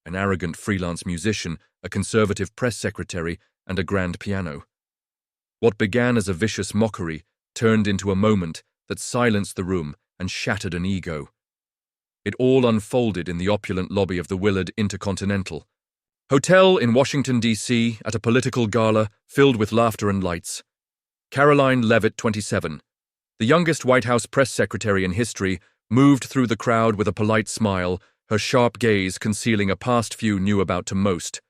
an arrogant freelance musician, a conservative press secretary, and a grand piano. What began as a vicious mockery turned into a moment that silenced the room and shattered an ego. It all unfolded in the opulent lobby of the Willard Intercontinental Hotel in Washington, D.C., at a political gala filled with laughter and lights. Karoline Leavitt, 27, the youngest White House press secretary in history, moved through the crowd with a polite smile, her sharp gaze concealing a past few knew about to most.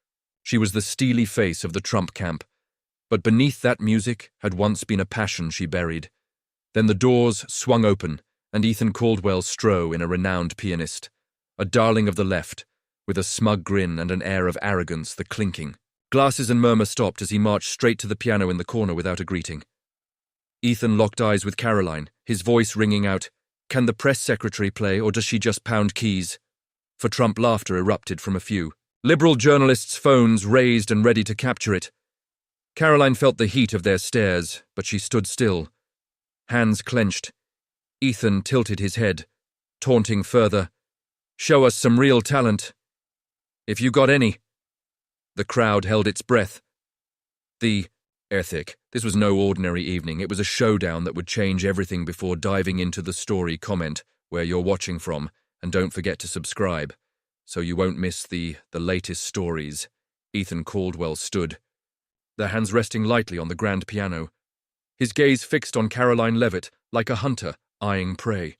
She was the steely face of the Trump camp. But beneath that music had once been a passion she buried. Then the doors swung open, and Ethan Caldwell strode in, a renowned pianist, a darling of the left, with a smug grin and an air of arrogance, the clinking. Glasses and murmur stopped as he marched straight to the piano in the corner without a greeting. Ethan locked eyes with Karoline, his voice ringing out, "Can the press secretary play, or does she just pound keys?" For Trump, laughter erupted from a few. Liberal journalists' phones raised and ready to capture it. Karoline felt the heat of their stares, but she stood still. Hands clenched. Ethan tilted his head, taunting further, "Show us some real talent. If you got any." The crowd held its breath. The ethic. This was no ordinary evening. It was a showdown that would change everything. Before diving into the story, comment where you're watching from, and don't forget to subscribe, so you won't miss the latest stories. Ethan Caldwell stood, their hands resting lightly on the grand piano, his gaze fixed on Karoline Leavitt like a hunter eyeing prey.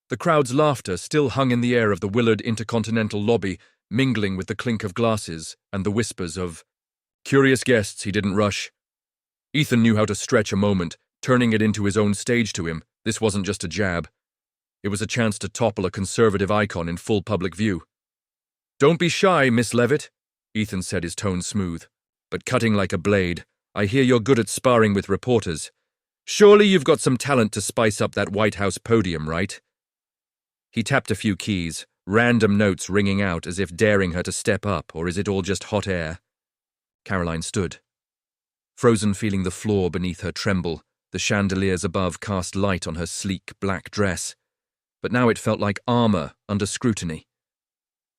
The crowd's laughter still hung in the air of the Willard Intercontinental lobby, mingling with the clink of glasses and the whispers of curious guests. He didn't rush. Ethan knew how to stretch a moment, turning it into his own stage to him. This wasn't just a jab. It was a chance to topple a conservative icon in full public view. "Don't be shy, Miss Leavitt," Ethan said, his tone smooth, but cutting like a blade. "I hear you're good at sparring with reporters. Surely you've got some talent to spice up that White House podium, right?" He tapped a few keys, random notes ringing out as if daring her to step up, or is it all just hot air? Karoline stood, frozen, feeling the floor beneath her tremble. The chandeliers above cast light on her sleek black dress, but now it felt like armor under scrutiny.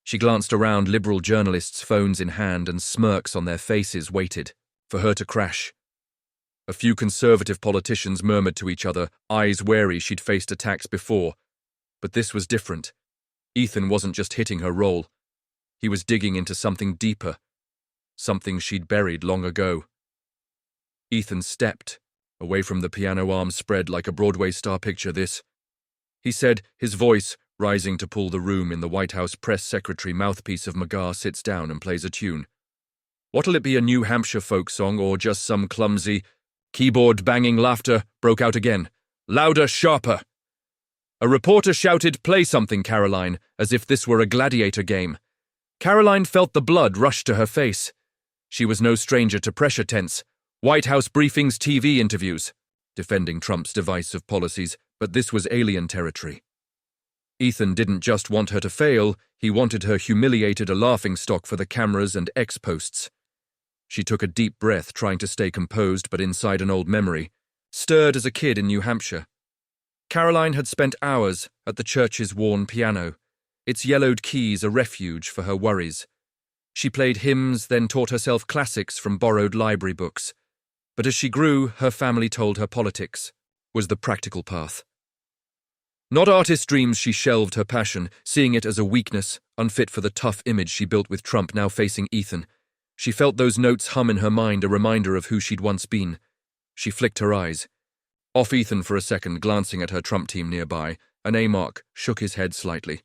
She glanced around, liberal journalists' phones in hand, and smirks on their faces waited for her to crash. A few conservative politicians murmured to each other, eyes wary. She'd faced attacks before, but this was different. Ethan wasn't just hitting her role. He was digging into something deeper, something she'd buried long ago. Ethan stepped away from the piano, arms spread like a Broadway star. "Picture this," he said, his voice rising to pull the room in. The White House press secretary, mouthpiece of McGaw, sits down and plays a tune. What'll it be, a New Hampshire folk song, or just some clumsy keyboard banging? Laughter broke out again, louder, sharper. A reporter shouted, "Play something, Karoline," as if this were a gladiator game. Karoline felt the blood rush to her face. She was no stranger to pressure tents, White House briefings, TV interviews, defending Trump's divisive policies, but this was alien territory. Ethan didn't just want her to fail, he wanted her humiliated, a laughingstock for the cameras and ex-posts. She took a deep breath, trying to stay composed, but inside an old memory, stirred as a kid in New Hampshire. Karoline had spent hours at the church's worn piano, its yellowed keys a refuge for her worries. She played hymns, then taught herself classics from borrowed library books. But as she grew, her family told her politics was the practical path. Not artist dreams, she shelved her passion, seeing it as a weakness, unfit for the tough image she built with Trump now facing Ethan. She felt those notes hum in her mind, a reminder of who she'd once been. She flicked her eyes off Ethan for a second, glancing at her Trump team nearby. An A-Mark shook his head slightly,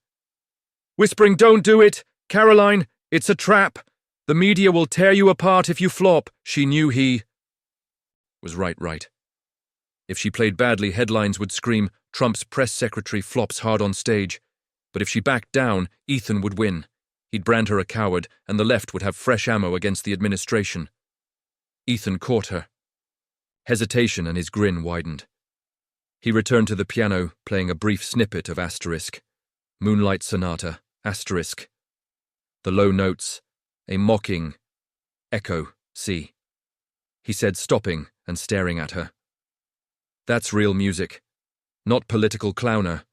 whispering, "Don't do it, Karoline, it's a trap. The media will tear you apart if you flop." She knew he was right. If she played badly, headlines would scream, "Trump's press secretary flops hard on stage." But if she backed down, Ethan would win. He'd brand her a coward, and the left would have fresh ammo against the administration. Ethan caught her hesitation, and his grin widened. He returned to the piano, playing a brief snippet of Asterisk, Moonlight Sonata, Asterisk. The low notes, a mocking echo, C. He said, stopping and staring at her. "That's real music. Not political clowner.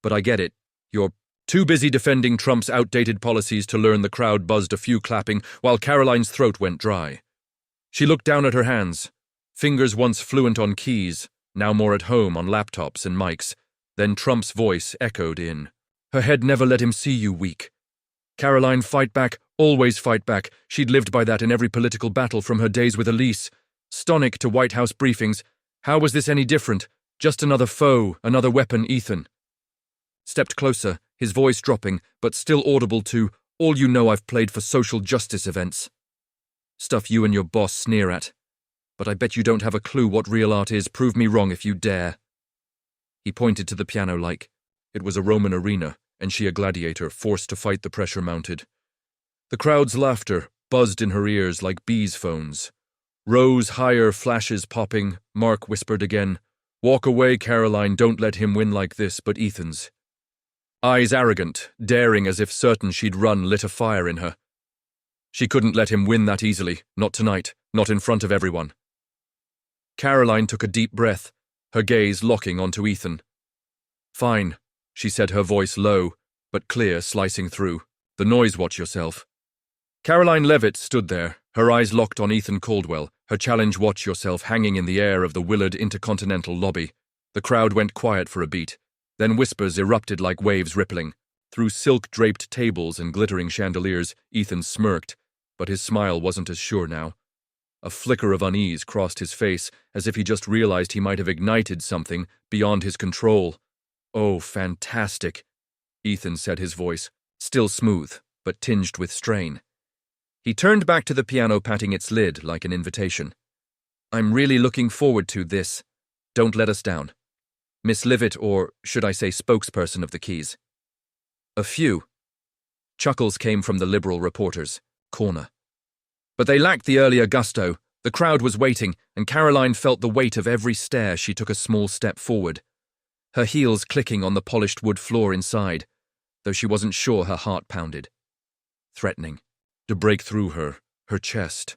But I get it. You're Too busy defending Trump's outdated policies to learn, the crowd buzzed a few, clapping, while Karoline's throat went dry. She looked down at her hands, fingers once fluent on keys, now more at home on laptops and mics. Then Trump's voice echoed in. Her head never let him see you weak. Karoline, fight back, always fight back. She'd lived by that in every political battle from her days with Elise. Stonic to White House briefings. How was this any different? Just another foe, another weapon, Ethan. Stepped closer, his voice dropping, but still audible to, all you know I've played for social justice events. Stuff you and your boss sneer at. But I bet you don't have a clue what real art is. Prove me wrong if you dare. He pointed to the piano like it was a Roman arena, and she a gladiator, forced to fight the pressure mounted. The crowd's laughter buzzed in her ears like bees' phones. Rose higher, flashes popping. Mark whispered again, walk away, Karoline, don't let him win like this. But Ethan's eyes, arrogant, daring, as if certain she'd run, lit a fire in her. She couldn't let him win that easily, not tonight, not in front of everyone. Karoline took a deep breath, her gaze locking onto Ethan. Fine, she said, her voice low, but clear, slicing through. The noise, watch yourself. Karoline Leavitt stood there, her eyes locked on Ethan Caldwell, her challenge, watch yourself, hanging in the air of the Willard Intercontinental lobby. The crowd went quiet for a beat. Then whispers erupted like waves rippling. Through silk-draped tables and glittering chandeliers, Ethan smirked, but his smile wasn't as sure now. A flicker of unease crossed his face, as if he just realized he might have ignited something beyond his control. Oh, fantastic, Ethan said, his voice still smooth, but tinged with strain. He turned back to the piano, patting its lid like an invitation. I'm really looking forward to this. Don't let us down. Miss Leavitt, or should I say spokesperson of the Keys. A few. Chuckles came from the liberal reporters' corner. But they lacked the earlier gusto. The crowd was waiting, and Karoline felt the weight of every stare. She took a small step forward, her heels clicking on the polished wood floor inside, though she wasn't sure. Her heart pounded. Threatening to break through her chest.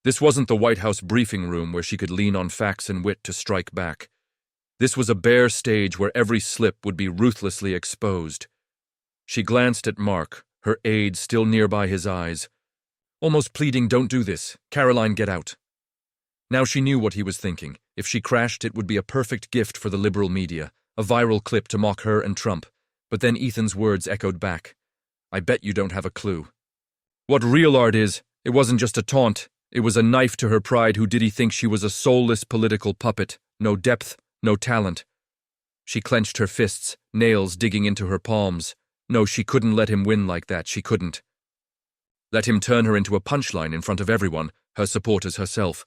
This wasn't the White House briefing room where she could lean on facts and wit to strike back. This was a bare stage where every slip would be ruthlessly exposed. She glanced at Mark, her aide still nearby, his eyes almost pleading, don't do this, Karoline, get out. Now she knew what he was thinking. If she crashed, it would be a perfect gift for the liberal media, a viral clip to mock her and Trump. But then Ethan's words echoed back. I bet you don't have a clue. What real art is, it wasn't just a taunt. It was a knife to her pride. Who did he think she was? A soulless political puppet. No depth, no talent. She clenched her fists, nails digging into her palms. No, she couldn't let him win like that. She couldn't let him turn her into a punchline in front of everyone, her supporters, herself.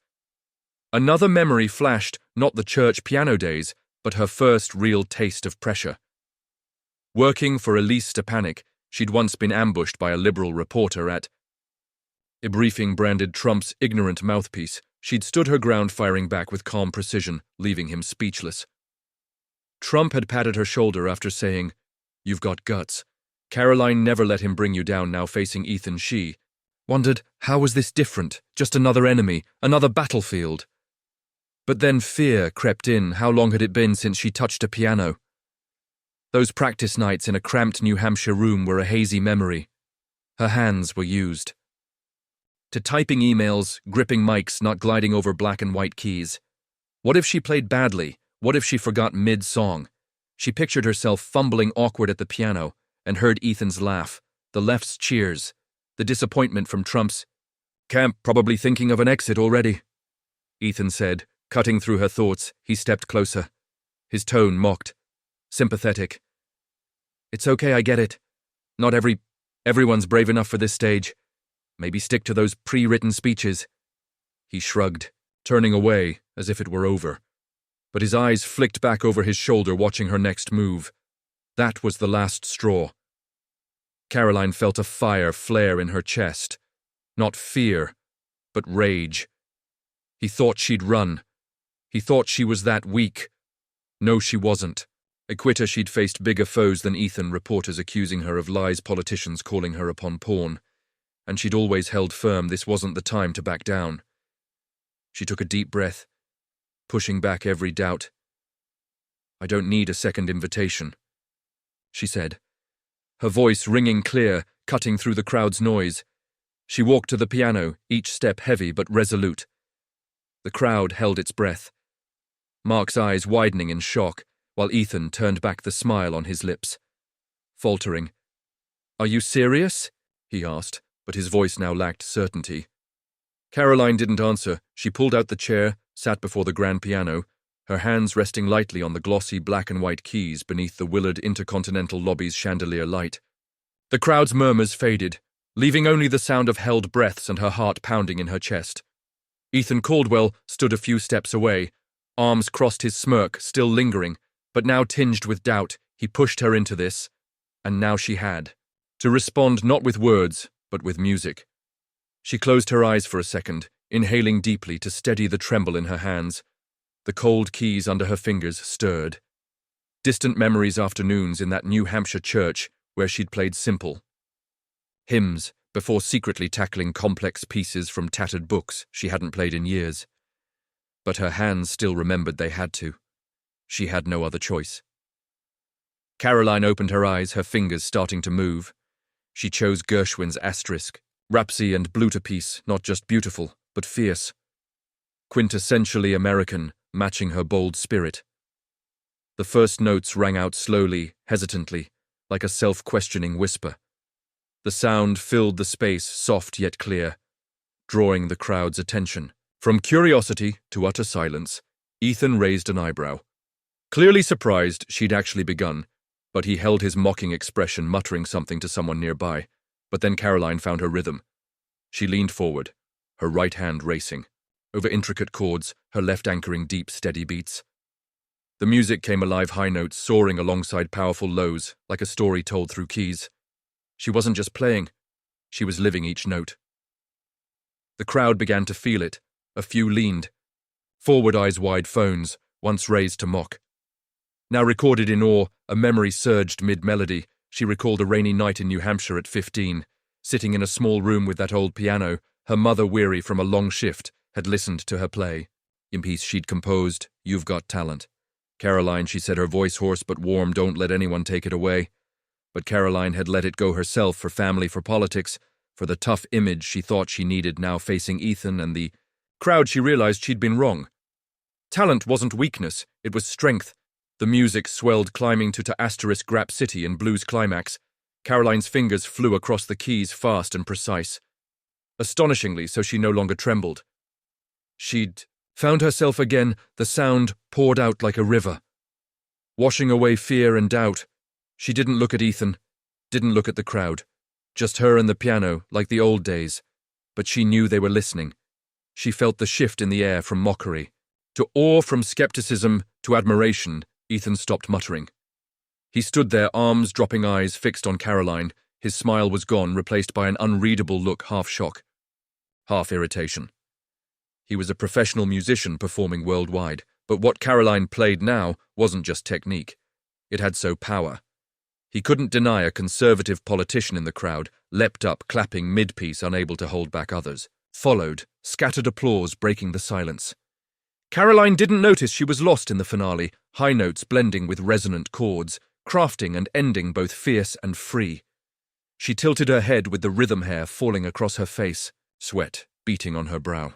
Another memory flashed, not the church piano days, but her first real taste of pressure. Working for Elise Stepanek, she'd once been ambushed by a liberal reporter at a briefing branded Trump's ignorant mouthpiece. She'd stood her ground, firing back with calm precision, leaving him speechless. Trump had patted her shoulder after saying, "You've got guts." Karoline never let him bring you down. Now facing Ethan, she wondered, how was this different? Just another enemy, another battlefield. But then fear crept in. How long had it been since she touched a piano? Those practice nights in a cramped New Hampshire room were a hazy memory. Her hands were used to typing emails, gripping mics, not gliding over black and white keys. What if she played badly? What if she forgot mid-song? She pictured herself fumbling awkward at the piano and heard Ethan's laugh, the left's cheers, the disappointment from Trump's camp. Probably thinking of an exit already, Ethan said, cutting through her thoughts. He stepped closer. His tone mocked, sympathetic. It's okay, I get it. Not everyone's brave enough for this stage. Maybe stick to those pre-written speeches. He shrugged, turning away as if it were over. But his eyes flicked back over his shoulder, watching her next move. That was the last straw. Karoline felt a fire flare in her chest. Not fear, but rage. He thought she'd run. He thought she was that weak. No, she wasn't. A quitter, she'd faced bigger foes than Ethan, reporters accusing her of lies, politicians calling her upon pawn. And she'd always held firm. This wasn't the time to back down. She took a deep breath, pushing back every doubt. I don't need a second invitation, she said. her voice ringing clear, cutting through the crowd's noise. She walked to the piano, each step heavy but resolute. The crowd held its breath, Mark's eyes widening in shock, while Ethan turned back the smile on his lips. Faltering, "Are you serious?" he asked, but his voice now lacked certainty. Karoline didn't answer. She pulled out the chair, sat before the grand piano, her hands resting lightly on the glossy black and white keys beneath the Willard Intercontinental lobby's chandelier light. The crowd's murmurs faded, leaving only the sound of held breaths and her heart pounding in her chest. Ethan Caldwell stood a few steps away, arms crossed, his smirk still lingering, but now tinged with doubt. He pushed her into this, and now she had to respond not with words, but with music. She closed her eyes for a second, inhaling deeply to steady the tremble in her hands. The cold keys under her fingers stirred. Distant memories afternoons in that New Hampshire church where she'd played simple hymns before secretly tackling complex pieces from tattered books she hadn't played in years. But her hands still remembered they had to. She had no other choice. Karoline opened her eyes, her fingers starting to move. She chose Gershwin's Asterisk, Rhapsody and Bluterpiece, not just beautiful, but fierce. Quintessentially American, matching her bold spirit. The first notes rang out slowly, hesitantly, like a self-questioning whisper. The sound filled the space, soft yet clear, drawing the crowd's attention. From curiosity to utter silence, Ethan raised an eyebrow. Clearly surprised she'd actually begun, but he held his mocking expression, muttering something to someone nearby. But then Karoline found her rhythm. She leaned forward, her right hand racing. Over intricate chords, her left anchoring deep, steady beats. The music came alive, high notes soaring alongside powerful lows, like a story told through keys. She wasn't just playing, she was living each note. The crowd began to feel it. A few leaned, forward, eyes wide, phones, once raised to mock. Now recorded in awe, a memory surged mid-melody. She recalled a rainy night in New Hampshire at 15, sitting in a small room with that old piano. Her mother, weary from a long shift, had listened to her play. In piece she'd composed, "You've Got Talent." "Karoline," she said, her voice hoarse but warm, "don't let anyone take it away." But Karoline had let it go herself, for family, for politics, for the tough image she thought she needed now facing Ethan and the crowd. She realized she'd been wrong. Talent wasn't weakness, it was strength. The music swelled, climbing to Asterisk Rap City in blues climax. Karoline's fingers flew across the keys, fast and precise. Astonishingly, so she no longer trembled. She'd found herself again, the sound poured out like a river, washing away fear and doubt. She didn't look at Ethan, didn't look at the crowd, just her and the piano, like the old days. But she knew they were listening. She felt the shift in the air from mockery to awe, from skepticism to admiration. Ethan stopped muttering. He stood there, arms dropping, eyes fixed on Karoline. His smile was gone, replaced by an unreadable look, half shock, half irritation. He was a professional musician performing worldwide, but what Karoline played now wasn't just technique. It had so power. He couldn't deny a conservative politician in the crowd leapt up, clapping mid-piece, unable to hold back others. Followed scattered applause, breaking the silence. Karoline didn't notice she was lost in the finale, high notes blending with resonant chords, crafting and ending both fierce and free. She tilted her head with the rhythm hair falling across her face, sweat beating on her brow.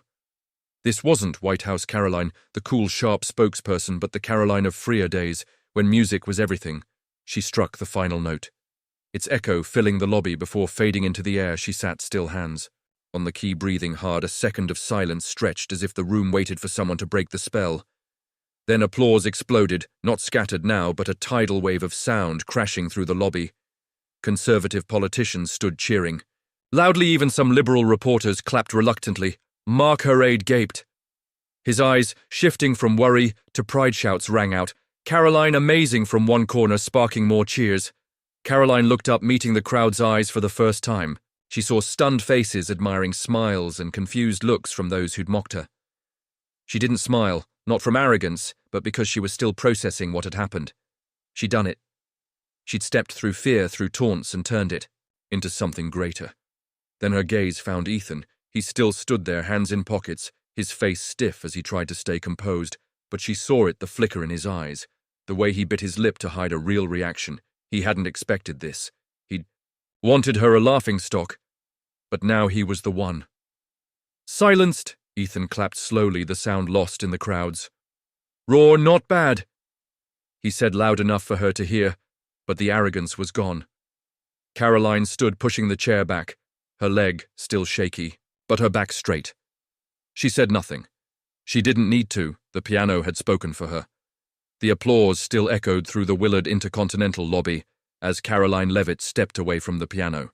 This wasn't White House Karoline, the cool, sharp spokesperson, but the Karoline of freer days, when music was everything. She struck the final note. Its echo filling the lobby before fading into the air. She sat still, hands on the key, breathing hard. A second of silence stretched as if the room waited for someone to break the spell. Then applause exploded, not scattered now, but a tidal wave of sound crashing through the lobby. Conservative politicians stood cheering. Loudly, even some liberal reporters clapped reluctantly. Mark, her aide, gaped. His eyes, shifting from worry to pride, shouts rang out. Karoline, amazing, from one corner, sparking more cheers. Karoline looked up, meeting the crowd's eyes for the first time. She saw stunned faces, admiring smiles, and confused looks from those who'd mocked her. She didn't smile, not from arrogance, but because she was still processing what had happened. She'd done it. She'd stepped through fear, through taunts, and turned it into something greater. Then her gaze found Ethan. He still stood there, hands in pockets, his face stiff as he tried to stay composed, but she saw it, the flicker in his eyes, the way he bit his lip to hide a real reaction. He hadn't expected this. He'd Wanted her a laughingstock, but now he was the one. Silenced, Ethan clapped slowly, the sound lost in the crowds. Roar, not bad, he said loud enough for her to hear, but the arrogance was gone. Karoline stood pushing the chair back, her leg still shaky, but her back straight. She said nothing. She didn't need to, the piano had spoken for her. The applause still echoed through the Willard Intercontinental lobby as Karoline Leavitt stepped away from the piano,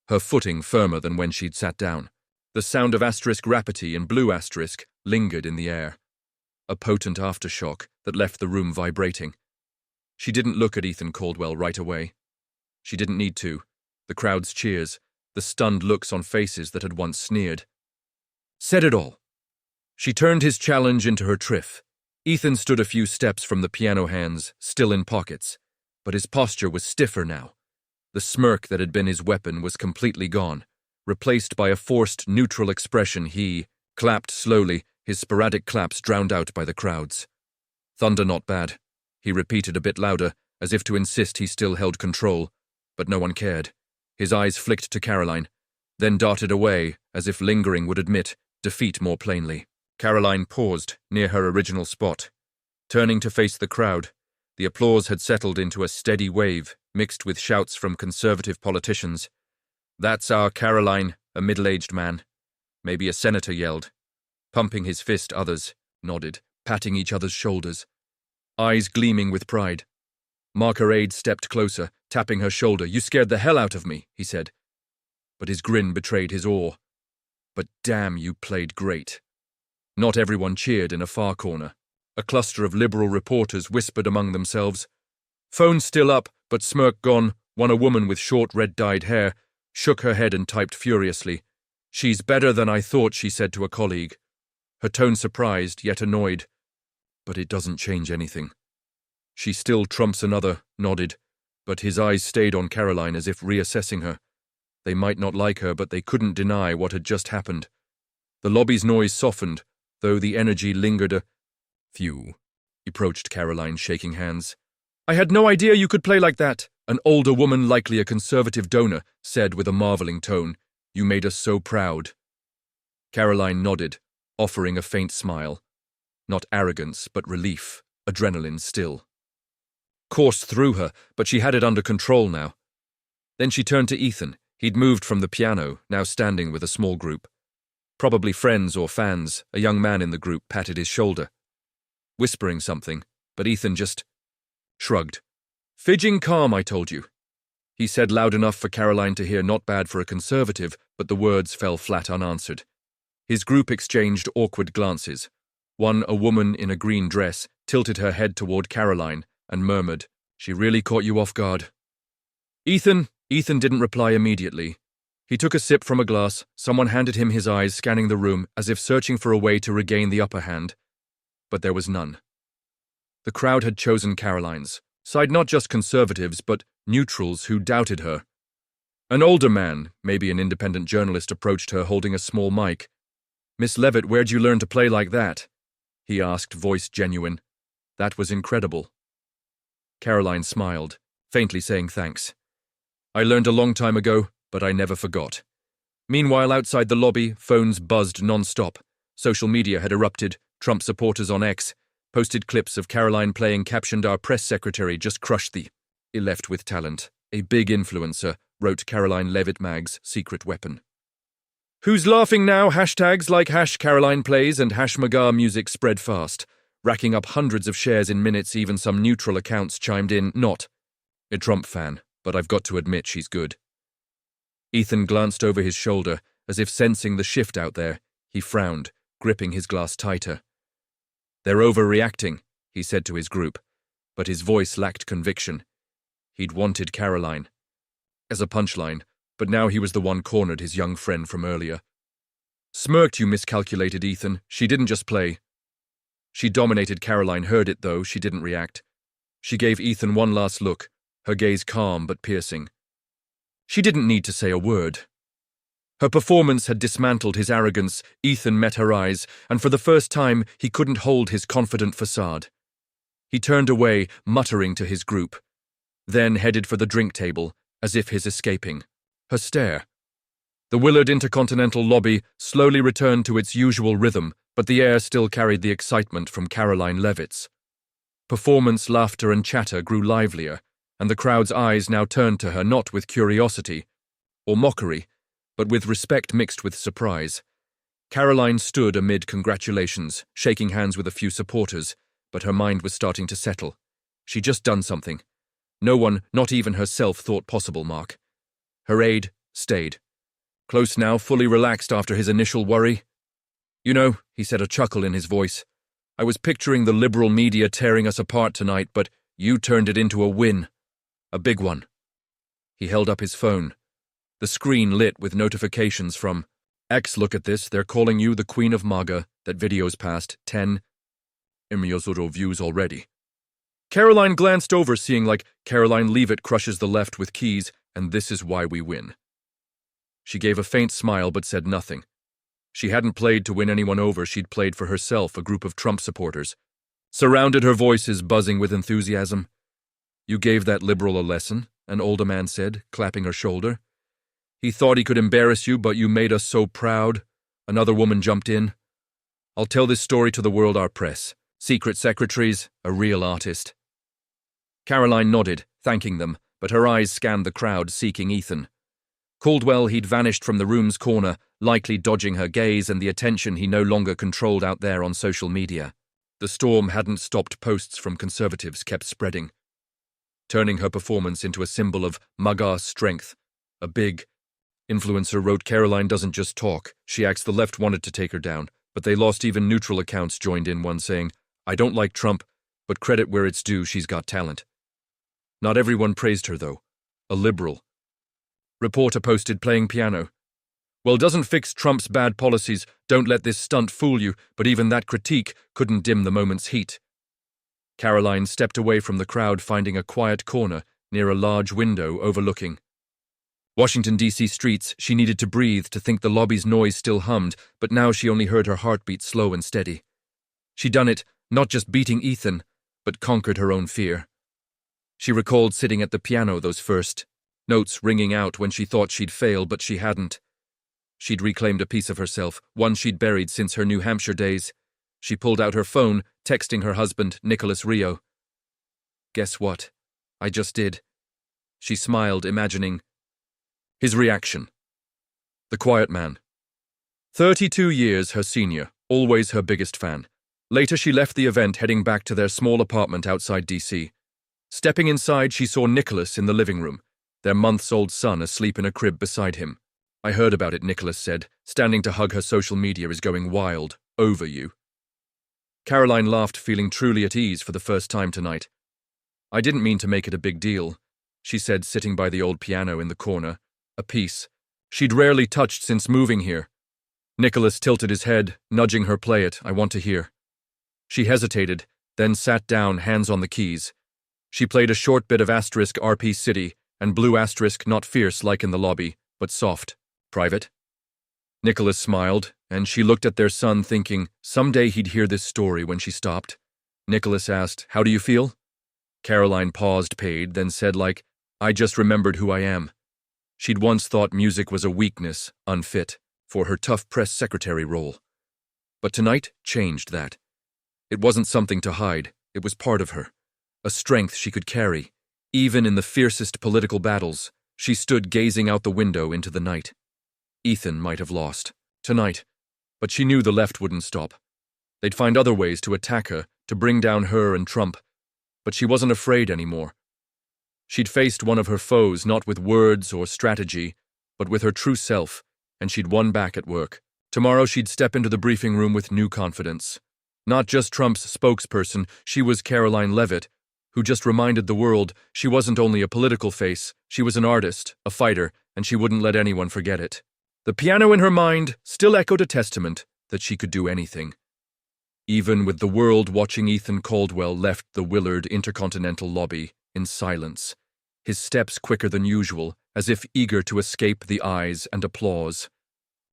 her footing firmer than when she'd sat down. The sound of asterisk rapidity and blue asterisk lingered in the air, a potent aftershock that left the room vibrating. She didn't look at Ethan Caldwell right away. She didn't need to. The crowd's cheers, the stunned looks on faces that had once sneered, said it all. She turned his challenge into her triff. Ethan stood a few steps from the piano, hands still in pockets, but his posture was stiffer now. The smirk that had been his weapon was completely gone, replaced by a forced, neutral expression. He clapped slowly, his sporadic claps drowned out by the crowds. Thunder not bad, he repeated a bit louder, as if to insist he still held control, but no one cared. His eyes flicked to Karoline, then darted away, as if lingering would admit defeat more plainly. Karoline paused near her original spot. Turning to face the crowd, the applause had settled into a steady wave, mixed with shouts from conservative politicians. That's our Karoline, a middle-aged man. Maybe a senator yelled. Pumping his fist, others nodded, patting each other's shoulders, eyes gleaming with pride. Marguerite stepped closer, tapping her shoulder. You scared the hell out of me, he said. But his grin betrayed his awe. But damn, you played great. Not everyone cheered in a far corner. A cluster of liberal reporters whispered among themselves. Phone still up, but smirk gone. One, a woman with short red-dyed hair, shook her head and typed furiously. She's better than I thought, she said to a colleague. Her tone surprised, yet annoyed. But it doesn't change anything. She still trumps, another nodded, but his eyes stayed on Karoline as if reassessing her. They might not like her, but they couldn't deny what had just happened. The lobby's noise softened, though the energy lingered. A few approached Karoline, shaking hands. I had no idea you could play like that, an older woman, likely a conservative donor, said with a marveling tone. You made us so proud. Karoline nodded, offering a faint smile. Not arrogance, but relief, adrenaline still. Coursed through her, but she had it under control now. Then she turned to Ethan. He'd moved from the piano, now standing with a small group. Probably friends or fans. A young man in the group patted his shoulder, whispering something, but Ethan just shrugged. Fidging calm, I told you, he said loud enough for Karoline to hear. Not bad for a conservative, but the words fell flat unanswered. His group exchanged awkward glances. One, a woman in a green dress, tilted her head toward Karoline and murmured, She really caught you off guard. Ethan didn't reply immediately. He took a sip from a glass. Someone handed him, his eyes scanning the room as if searching for a way to regain the upper hand. But there was none. The crowd had chosen Karoline's side, not just conservatives, but neutrals who doubted her. An older man, maybe an independent journalist, approached her holding a small mic. Miss Leavitt, where'd you learn to play like that? He asked, voice genuine. That was incredible. Karoline smiled, faintly saying thanks. I learned a long time ago, but I never forgot. Meanwhile, outside the lobby, phones buzzed non-stop. Social media had erupted. Trump supporters on X posted clips of Karoline playing, captioned, Our press secretary just crushed the left with talent. A big influencer, wrote Karoline Leavitt, Mag's secret weapon. Who's laughing now? Hashtags like #Karoline plays and #Magar music spread fast, racking up hundreds of shares in minutes. Even some neutral accounts chimed in. Not a Trump fan, but I've got to admit she's good. Ethan glanced over his shoulder, as if sensing the shift out there. He frowned, gripping his glass tighter. They're overreacting, he said to his group, but his voice lacked conviction. He'd wanted Karoline as a punchline, but now he was the one cornered, his young friend from earlier. Smirked, you miscalculated, Ethan. She didn't just play. She dominated. Karoline heard it, though she didn't react. She gave Ethan one last look, her gaze calm but piercing. She didn't need to say a word. Her performance had dismantled his arrogance. Ethan met her eyes, and for the first time he couldn't hold his confident facade. He turned away, muttering to his group, then headed for the drink table, as if his escaping her stare. The Willard Intercontinental lobby slowly returned to its usual rhythm, but the air still carried the excitement from Karoline Leavitt's. Performance, laughter, and chatter grew livelier, and the crowd's eyes now turned to her not with curiosity or mockery, but with respect mixed with surprise. Karoline stood amid congratulations, shaking hands with a few supporters, but her mind was starting to settle. She'd just done something. No one, not even herself, thought possible, Mark. Her aide stayed. Close now, fully relaxed after his initial worry. You know, he said, a chuckle in his voice. I was picturing the liberal media tearing us apart tonight, but you turned it into a win. A big one. He held up his phone. The screen lit with notifications from X. Look at this, they're calling you the Queen of MAGA. That video's past 10 million views already. Karoline glanced over, seeing like Karoline Leavitt crushes the left with keys, and this is why we win. She gave a faint smile but said nothing. She hadn't played to win anyone over, she'd played for herself, a group of Trump supporters. Surrounded her voices buzzing with enthusiasm. You gave that liberal a lesson, an older man said, clapping her shoulder. He thought he could embarrass you, but you made us so proud. Another woman jumped in. I'll tell this story to the world, our press. Secret secretaries, a real artist. Karoline nodded, thanking them, but her eyes scanned the crowd, seeking Ethan. Caldwell, he'd vanished from the room's corner, likely dodging her gaze and the attention he no longer controlled out there on social media. The storm hadn't stopped. Posts from conservatives kept spreading, turning her performance into a symbol of MAGA strength. A big influencer wrote, Karoline doesn't just talk, she acts. The left wanted to take her down, but they lost. Even neutral accounts joined in, one saying, I don't like Trump, but credit where it's due, she's got talent. Not everyone praised her, though. A liberal reporter posted, playing piano. Well, doesn't fix Trump's bad policies, don't let this stunt fool you, but even that critique couldn't dim the moment's heat. Karoline stepped away from the crowd, finding a quiet corner near a large window overlooking Washington, D.C. streets. She needed to breathe, to think the lobby's noise still hummed, but now she only heard her heartbeat slow and steady. She'd done it, not just beating Ethan, but conquered her own fear. She recalled sitting at the piano, those first notes ringing out when she thought she'd fail, but she hadn't. She'd reclaimed a piece of herself, one she'd buried since her New Hampshire days. She pulled out her phone, texting her husband, Nicholas Rio. Guess what? I just did. She smiled, imagining his reaction. The quiet man. 32 years her senior, always her biggest fan. Later she left the event, heading back to their small apartment outside D.C. Stepping inside, she saw Nicholas in the living room, their months-old son asleep in a crib beside him. I heard about it, Nicholas said, standing to hug her. Social media is going wild over you. Karoline laughed, feeling truly at ease for the first time tonight. I didn't mean to make it a big deal, she said, sitting by the old piano in the corner, a piece she'd rarely touched since moving here. Nicholas tilted his head, nudging her. Play it, I want to hear. She hesitated, then sat down, hands on the keys. She played a short bit of asterisk RP City and blue asterisk, not fierce like in the lobby, but soft. Private? Nicholas smiled, and she looked at their son, thinking someday he'd hear this story. When she stopped, Nicholas asked, How do you feel? Karoline paused, paid, then said, like, I just remembered who I am. She'd once thought music was a weakness, unfit for her tough press secretary role. But tonight changed that. It wasn't something to hide, it was part of her, a strength she could carry. Even in the fiercest political battles, she stood gazing out the window into the night. Ethan might have lost tonight, but she knew the left wouldn't stop. They'd find other ways to attack her, to bring down her and Trump. But she wasn't afraid anymore. She'd faced one of her foes not with words or strategy, but with her true self, and she'd won back at work. Tomorrow she'd step into the briefing room with new confidence. Not just Trump's spokesperson, she was Karoline Leavitt, who just reminded the world she wasn't only a political face, she was an artist, a fighter, and she wouldn't let anyone forget it. The piano in her mind still echoed a testament that she could do anything. Even with the world watching, Ethan Caldwell left the Willard Intercontinental lobby in silence, his steps quicker than usual, as if eager to escape the eyes and applause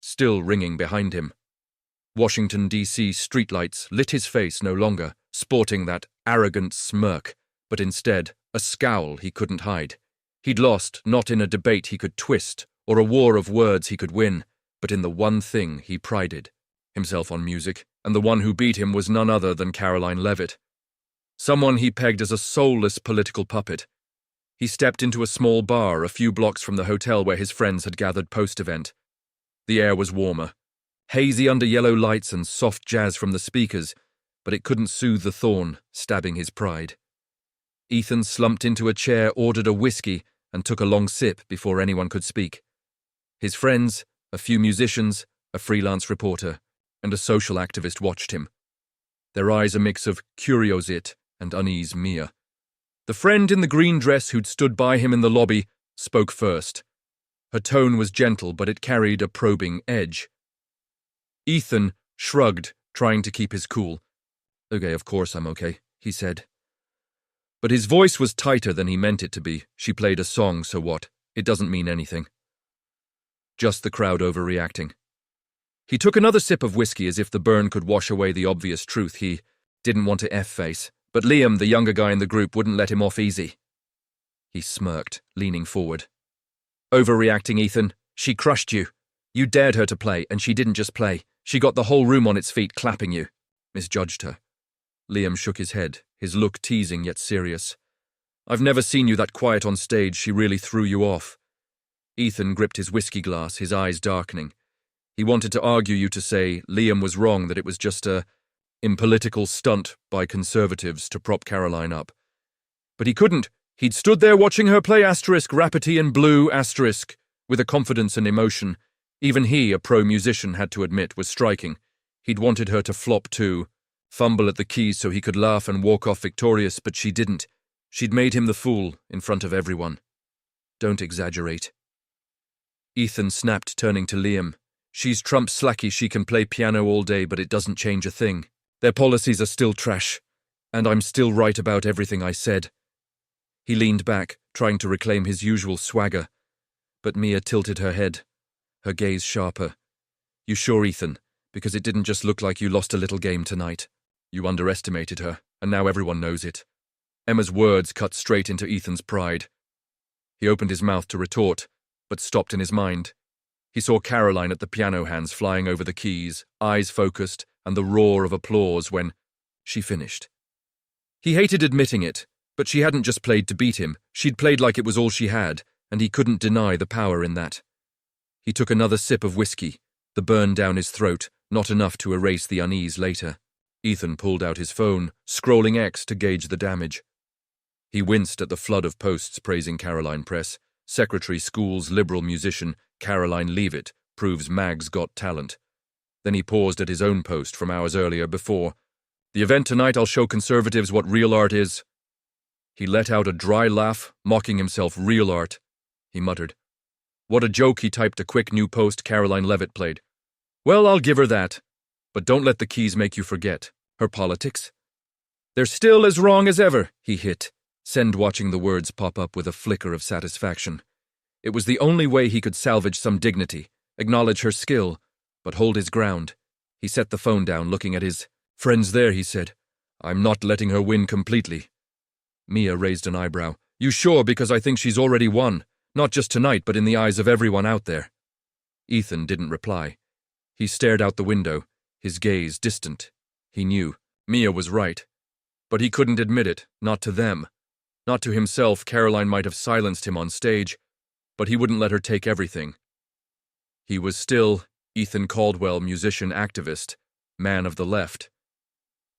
still ringing behind him. Washington, D.C. streetlights lit his face, no longer sporting that arrogant smirk, but instead a scowl he couldn't hide. He'd lost, not in a debate he could twist or a war of words he could win, but in the one thing he prided himself on music, and the one who beat him was none other than Karoline Leavitt. Someone he pegged as a soulless political puppet. He stepped into a small bar a few blocks from the hotel where his friends had gathered post-event. The air was warmer, hazy under yellow lights and soft jazz from the speakers, but it couldn't soothe the thorn stabbing his pride. Ethan slumped into a chair, ordered a whiskey, and took a long sip before anyone could speak. His friends, a few musicians, a freelance reporter, and a social activist watched him. Their eyes a mix of curiosity and unease Mia. The friend in the green dress who'd stood by him in the lobby spoke first. Her tone was gentle, but it carried a probing edge. Ethan shrugged, trying to keep his cool. "Okay, of course I'm okay," he said. But his voice was tighter than he meant it to be. She played a song, so what? It doesn't mean anything. Just the crowd overreacting. He took another sip of whiskey as if the burn could wash away the obvious truth. He didn't want to F-face, but Liam, the younger guy in the group, wouldn't let him off easy. He smirked, leaning forward. "Overreacting, Ethan. She crushed you. You dared her to play, and she didn't just play. She got the whole room on its feet, clapping you. Misjudged her." Liam shook his head, his look teasing yet serious. "I've never seen you that quiet on stage. She really threw you off." Ethan gripped his whiskey glass, his eyes darkening. He wanted to argue you to say Liam was wrong, that it was just a impolitical stunt by conservatives to prop Karoline up. But he couldn't. He'd stood there watching her play Rafferty and Blue with a confidence and emotion even he, a pro musician, had to admit was striking. He'd wanted her to flop too, fumble at the keys so he could laugh and walk off victorious, but she didn't. She'd made him the fool in front of everyone. "Don't exaggerate." Ethan snapped, turning to Liam. "She's Trump slacky. She can play piano all day, but it doesn't change a thing. Their policies are still trash, and I'm still right about everything I said." He leaned back, trying to reclaim his usual swagger, but Mia tilted her head, her gaze sharper. "You sure, Ethan? Because it didn't just look like you lost a little game tonight. You underestimated her, and now everyone knows it." Emma's words cut straight into Ethan's pride. He opened his mouth to retort, but stopped in his mind. He saw Karoline at the piano, hands flying over the keys, eyes focused, and the roar of applause when she finished. He hated admitting it, but she hadn't just played to beat him. She'd played like it was all she had, and he couldn't deny the power in that. He took another sip of whiskey, the burn down his throat, not enough to erase the unease later. Ethan pulled out his phone, scrolling X to gauge the damage. He winced at the flood of posts praising Karoline Press. Secretary School's liberal musician, Karoline Leavitt, proves Mag's got talent. Then he paused at his own post from hours earlier before, "The event tonight, I'll show conservatives what real art is." He let out a dry laugh, mocking himself. "Real art," he muttered. What a joke. He typed a quick new post. Karoline Leavitt played. "Well, I'll give her that. But don't let the keys make you forget. Her politics? They're still as wrong as ever," he hit, Send watching the words pop up with a flicker of satisfaction. It was the only way he could salvage some dignity, acknowledge her skill, but hold his ground. He set the phone down, looking at his friends there, he said. "I'm not letting her win completely." Mia raised an eyebrow. "You sure? Because I think she's already won. Not just tonight, but in the eyes of everyone out there." Ethan didn't reply. He stared out the window, his gaze distant. He knew Mia was right. But he couldn't admit it, not to them. Not to himself. Karoline might have silenced him on stage, but he wouldn't let her take everything. He was still Ethan Caldwell, musician, activist, man of the left.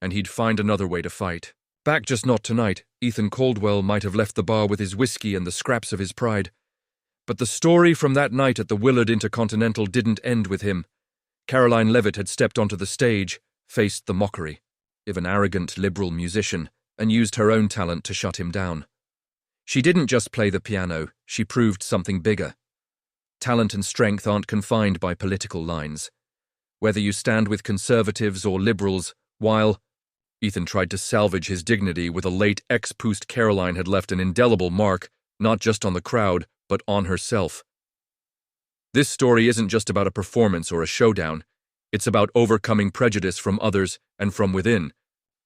And he'd find another way to fight. Back, just not tonight. Ethan Caldwell might have left the bar with his whiskey and the scraps of his pride. But the story from that night at the Willard Intercontinental didn't end with him. Karoline Leavitt had stepped onto the stage, faced the mockery of an arrogant liberal musician, and used her own talent to shut him down. She didn't just play the piano, she proved something bigger. Talent and strength aren't confined by political lines. Whether you stand with conservatives or liberals, while Ethan tried to salvage his dignity with a late ex-post, Karoline had left an indelible mark, not just on the crowd, but on herself. This story isn't just about a performance or a showdown. It's about overcoming prejudice from others and from within.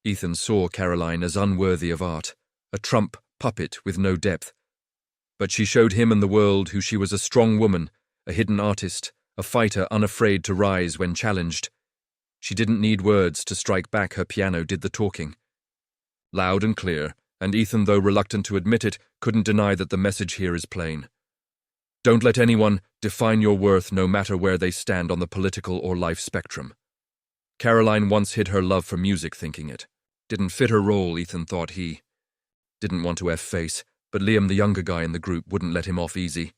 Ethan saw Karoline as unworthy of art, a Trump puppet with no depth. But she showed him and the world who she was, a strong woman, a hidden artist, a fighter unafraid to rise when challenged. She didn't need words to strike back, her piano did the talking. Loud and clear, and Ethan, though reluctant to admit it, couldn't deny that the message here is plain. Don't let anyone define your worth, no matter where they stand on the political or life spectrum. Karoline once hid her love for music, thinking it didn't fit her role. Ethan thought he didn't want to F-face, but Liam, the younger guy in the group, wouldn't let him off easy.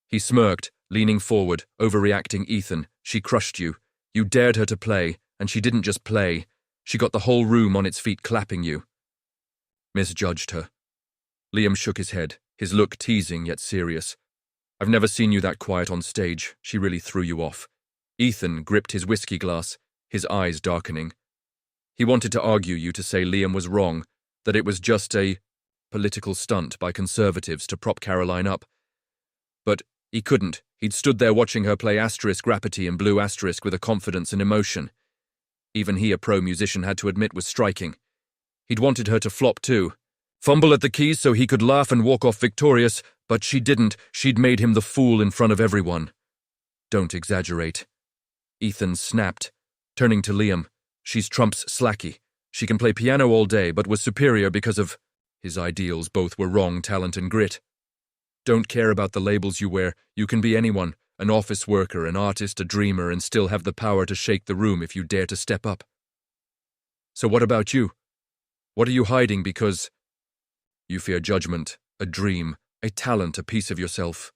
He smirked, leaning forward, overreacting. Ethan, she crushed you. You dared her to play, and she didn't just play. She got the whole room on its feet clapping you. Misjudged her. Liam shook his head, his look teasing yet serious. I've never seen you that quiet on stage. She really threw you off. Ethan gripped his whiskey glass, his eyes darkening. He wanted to argue you to say Liam was wrong, that it was just a political stunt by conservatives to prop Karoline up. But he couldn't. He'd stood there watching her play *Grappity and blue * with a confidence and emotion. Even he, a pro musician, had to admit was striking. He'd wanted her to flop too. Fumble at the keys so he could laugh and walk off victorious, but she didn't. She'd made him the fool in front of everyone. Don't exaggerate. Ethan snapped, turning to Liam. She's Trump's slacky. She can play piano all day, but was superior because of his ideals. Both were wrong, talent and grit. Don't care about the labels you wear. You can be anyone, an office worker, an artist, a dreamer, and still have the power to shake the room if you dare to step up. So what about you? What are you hiding because you fear judgment, a dream, a talent, a piece of yourself?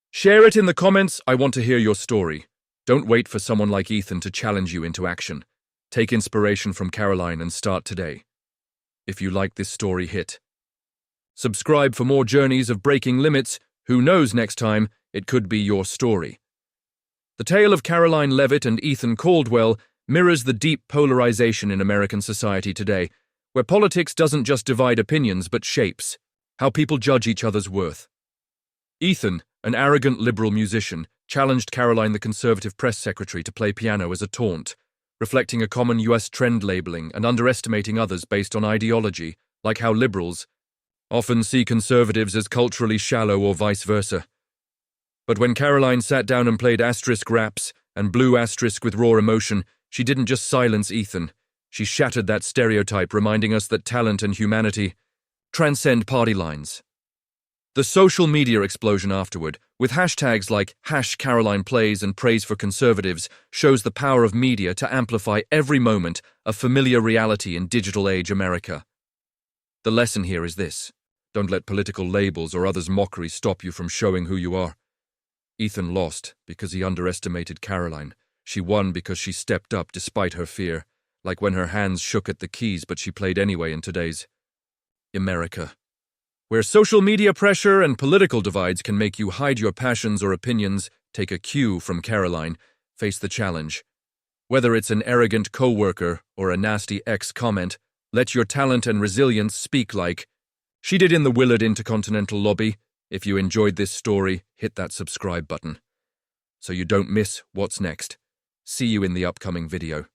Share it in the comments. I want to hear your story. Don't wait for someone like Ethan to challenge you into action. Take inspiration from Karoline and start today. If you like this story, hit subscribe for more journeys of breaking limits. Who knows, next time it could be your story. The tale of Karoline Leavitt and Ethan Caldwell mirrors the deep polarization in American society today, where politics doesn't just divide opinions but shapes how people judge each other's worth. Ethan, an arrogant liberal musician, challenged Karoline, the conservative press secretary, to play piano as a taunt, reflecting a common U.S. trend labeling and underestimating others based on ideology, like how liberals often see conservatives as culturally shallow or vice versa. But when Karoline sat down and played * raps and blue * with raw emotion, she didn't just silence Ethan. She shattered that stereotype, reminding us that talent and humanity transcend party lines. The social media explosion afterward, with hashtags like #CarolinePlays and praise for conservatives, shows the power of media to amplify every moment of familiar reality in digital age America. The lesson here is this: don't let political labels or others' mockery stop you from showing who you are. Ethan lost because he underestimated Karoline. She won because she stepped up despite her fear, like when her hands shook at the keys, but she played anyway in today's America, where social media pressure and political divides can make you hide your passions or opinions. Take a cue from Karoline. Face the challenge. Whether it's an arrogant coworker or a nasty ex-comment, let your talent and resilience speak like she did in the Willard Intercontinental lobby. If you enjoyed this story, hit that subscribe button so you don't miss what's next. See you in the upcoming video.